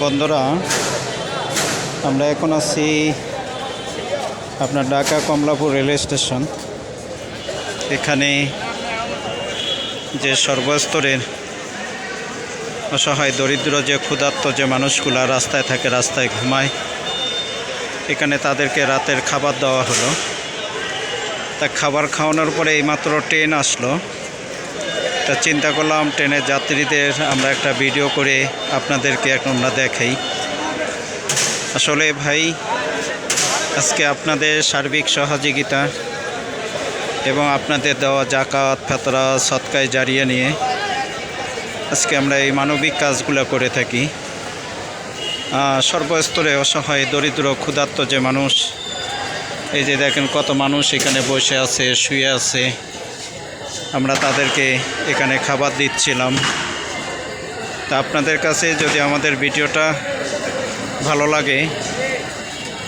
বন্ধুরা, আমরা এখন আছি আপনার ঢাকা কমলাপুর রেলওয়ে স্টেশন। এখানে যে সর্বস্তরের অসহায় দরিদ্র যে ক্ষুধার্ত যে মানুষগুলা রাস্তায় থাকে, রাস্তায় ঘুমায়, এখানে তাদেরকে রাতের খাবার দেওয়া হলো। তা খাবার খাওয়ানোর পরে এইমাত্র ট্রেন আসলো। তা চিন্তা করলাম ট্রেনের যাত্রীদের আমরা একটা ভিডিও করে আপনাদেরকে আমরা দেখাই। আসলে ভাই, আজকে আপনাদের সার্বিক সহযোগিতা এবং আপনাদের দেওয়া জাকাত, ফেতরা, সদকায় জারিয়া নিয়ে আজকে আমরা এই মানবিক কাজগুলো করে থাকি। সর্বস্তরে অসহায় দরিদ্র ক্ষুধার্ত যে মানুষ, এই যে দেখেন কত মানুষ এখানে বসে আছে, শুয়ে আছে, আমরা তাদেরকে এখানে খাবার দিচ্ছিলাম। তা আপনাদের কাছে যদি আমাদের ভিডিওটা ভালো লাগে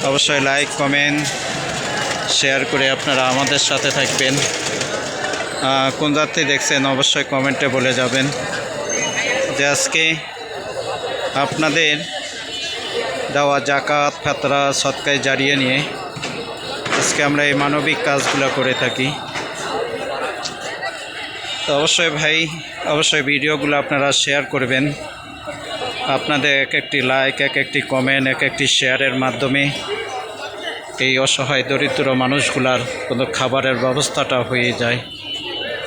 অবশ্যই লাইক, কমেন্ট, শেয়ার করে আপনারা আমাদের সাথে থাকবেন। কোন যাত্রী দেখছেন অবশ্যই কমেন্টে বলে যাবেন যে আজকে আপনাদের দেওয়া জাকাত, ফেতরা, সদকায় জারিয়ে নিয়ে আজকে আমরা এই মানবিক কাজগুলো করে থাকি। তো অবশ্যই ভাই, অবশ্যই ভিডিওগুলো আপনারা শেয়ার করবেন। আপনাদের এক একটি লাইক, এক একটি কমেন্ট, এক একটি শেয়ারের মাধ্যমে এই অসহায় দরিদ্র মানুষগুলার কোনো খাবারের ব্যবস্থাটা হয়ে যায়।